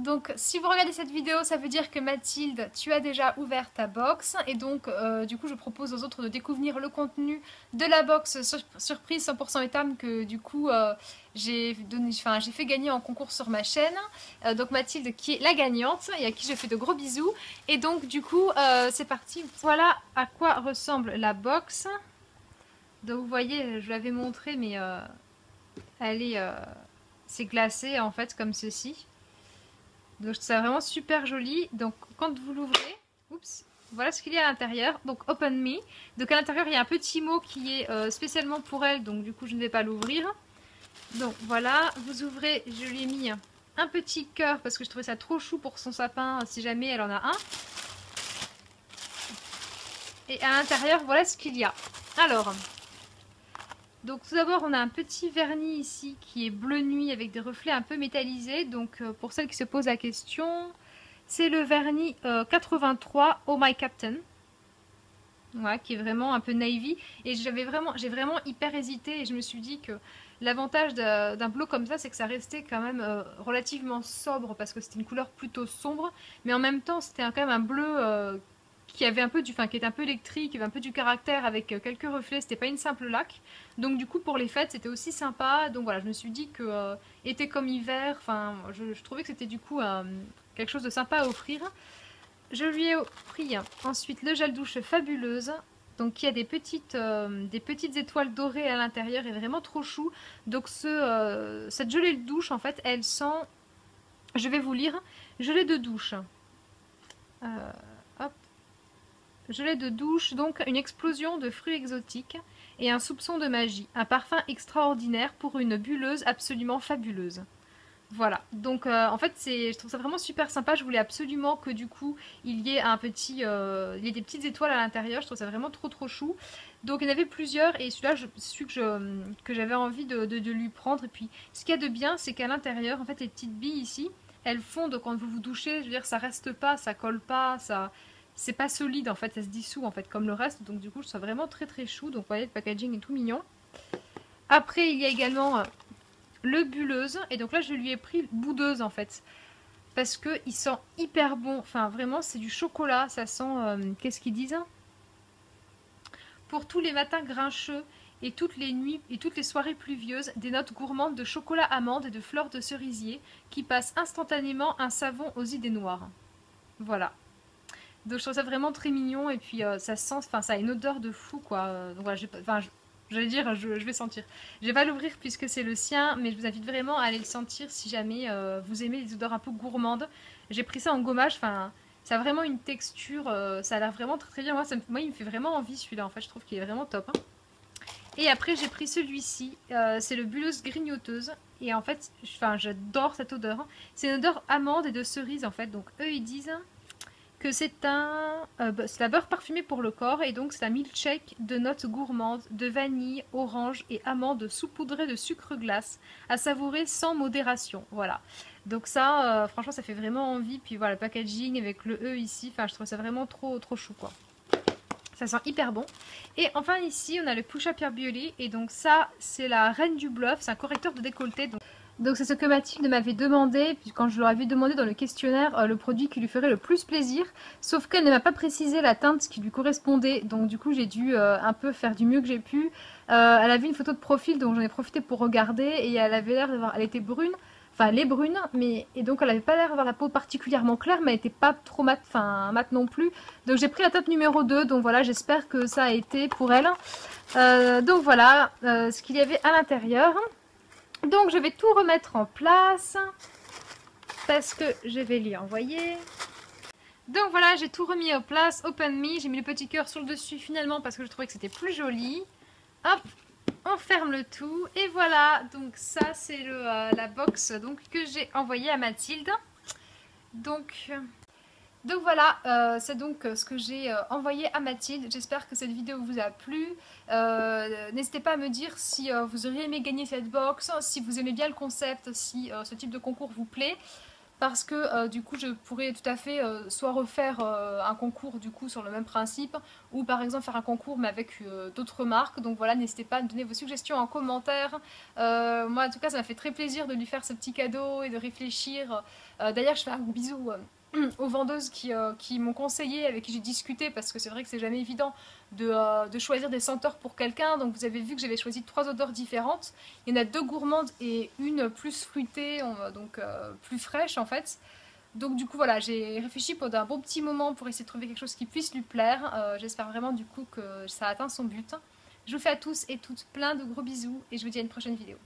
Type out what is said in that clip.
donc si vous regardez cette vidéo, ça veut dire que Mathilde, tu as déjà ouvert ta box. Et donc, du coup, je propose aux autres de découvrir le contenu de la box surprise 100% étam que du coup, j'ai fait gagner en concours sur ma chaîne. Donc Mathilde qui est la gagnante et à qui je fais de gros bisous. Et donc, du coup, c'est parti. Voilà à quoi ressemble la box. Donc, vous voyez, je l'avais montré, mais elle est... c'est glacé en fait comme ceci. Donc je trouve ça vraiment super joli. Donc quand vous l'ouvrez, oups, voilà ce qu'il y a à l'intérieur. Donc Open Me. Donc à l'intérieur il y a un petit mot qui est spécialement pour elle. Donc du coup je ne vais pas l'ouvrir. Donc voilà, vous ouvrez, je lui ai mis un petit cœur parce que je trouvais ça trop chou pour son sapin si jamais elle en a un. Et à l'intérieur voilà ce qu'il y a. Alors... donc tout d'abord on a un petit vernis ici qui est bleu nuit avec des reflets un peu métallisés. Donc pour celles qui se posent la question, c'est le vernis 83 Oh My Captain. Voilà, qui est vraiment un peu navy. Et j'ai vraiment hyper hésité et je me suis dit que l'avantage d'un bleu comme ça c'est que ça restait quand même relativement sobre parce que c'était une couleur plutôt sombre. Mais en même temps c'était quand même un bleu... qui avait un peu qui était un peu électrique, qui avait un peu du caractère avec quelques reflets, c'était pas une simple laque. Donc du coup pour les fêtes c'était aussi sympa. Donc voilà, je me suis dit que été comme hiver, enfin je trouvais que c'était du coup quelque chose de sympa à offrir. Je lui ai pris ensuite le gel douche Fabuleuse. Donc qui a des petites étoiles dorées à l'intérieur et vraiment trop chou. Donc cette gelée de douche en fait elle sent, je vais vous lire, gelée de douche. Hop. Gelée de douche, donc une explosion de fruits exotiques et un soupçon de magie. Un parfum extraordinaire pour une bulleuse absolument fabuleuse. Voilà, donc en fait je trouve ça vraiment super sympa. Je voulais absolument que du coup il y ait il y ait des petites étoiles à l'intérieur. Je trouve ça vraiment trop chou. Donc il y en avait plusieurs et celui-là c'est celui que j'avais envie de lui prendre. Et puis ce qu'il y a de bien c'est qu'à l'intérieur en fait les petites billes ici elles fondent quand vous vous douchez. Je veux dire ça reste pas, ça colle pas, ça... c'est pas solide en fait, ça se dissout en fait comme le reste. Donc du coup je trouve ça vraiment très chou. Donc vous voyez le packaging est tout mignon. Après il y a également... le bulleuse, et donc là je lui ai pris boudeuse en fait parce que il sent hyper bon, enfin vraiment c'est du chocolat, ça sent qu'est-ce qu'ils disent, pour tous les matins grincheux et toutes les nuits et toutes les soirées pluvieuses, des notes gourmandes de chocolat amande et de fleurs de cerisier qui passent instantanément un savon aux idées noires. Voilà, donc je trouve ça vraiment très mignon. Et puis ça sent, enfin ça a une odeur de fou quoi. Donc voilà, j'allais dire, je vais sentir. Je vais pas l'ouvrir puisque c'est le sien, mais je vous invite vraiment à aller le sentir si jamais vous aimez les odeurs un peu gourmandes. J'ai pris ça en gommage, enfin ça a vraiment une texture, ça a l'air vraiment très bien. Moi il me fait vraiment envie celui-là en fait, je trouve qu'il est vraiment top. Hein. Et après j'ai pris celui-ci, c'est le Bulleuse grignoteuse. Et en fait, j'adore cette odeur. Hein. C'est une odeur amande et de cerise en fait, donc eux ils disent... que c'est c'est la beurre parfumée pour le corps et donc c'est un milkshake de notes gourmandes, de vanille, orange et amande saupoudrée de sucre glace à savourer sans modération. Voilà. Donc ça, franchement, ça fait vraiment envie. Puis voilà, le packaging avec le E ici, enfin, je trouve ça vraiment trop chou quoi. Ça sent hyper bon. Et enfin ici, on a le Push-Up Beauty et donc ça, c'est la Reine du Bluff, c'est un correcteur de décolleté. Donc c'est ce que Mathilde m'avait demandé, puis quand je leur avais demandé dans le questionnaire le produit qui lui ferait le plus plaisir, sauf qu'elle ne m'a pas précisé la teinte qui lui correspondait, donc du coup j'ai dû un peu faire du mieux que j'ai pu. Elle avait une photo de profil, donc j'en ai profité pour regarder, et elle avait l'air d'avoir, elle était brune, enfin elle est brune, mais et donc elle avait pas l'air d'avoir la peau particulièrement claire, mais elle était pas trop mat, enfin mat non plus. Donc j'ai pris la teinte numéro 2, donc voilà, j'espère que ça a été pour elle. Donc voilà ce qu'il y avait à l'intérieur. Donc je vais tout remettre en place parce que je vais lui envoyer. Donc voilà, j'ai tout remis en place. Open Me, j'ai mis le petit cœur sur le dessus finalement parce que je trouvais que c'était plus joli. Hop, on ferme le tout et voilà. Donc ça c'est la box donc, que j'ai envoyée à Mathilde. Donc voilà, c'est donc ce que j'ai envoyé à Mathilde. J'espère que cette vidéo vous a plu. N'hésitez pas à me dire si vous auriez aimé gagner cette box, si vous aimez bien le concept, si ce type de concours vous plaît. parce que du coup je pourrais tout à fait soit refaire un concours du coup sur le même principe ou par exemple faire un concours mais avec d'autres marques. Donc voilà, n'hésitez pas à me donner vos suggestions en commentaire. Moi en tout cas ça m'a fait très plaisir de lui faire ce petit cadeau et de réfléchir. D'ailleurs je fais un gros bisou aux vendeuses qui m'ont conseillé, avec qui j'ai discuté, parce que c'est vrai que c'est jamais évident de choisir des senteurs pour quelqu'un. Donc vous avez vu que j'avais choisi 3 odeurs différentes. Il y en a 2 gourmandes et une plus fruitée, donc plus fraîche en fait. Donc du coup voilà, j'ai réfléchi pendant un bon petit moment pour essayer de trouver quelque chose qui puisse lui plaire. J'espère vraiment du coup que ça a atteint son but. Je vous fais à tous et toutes plein de gros bisous et je vous dis à une prochaine vidéo.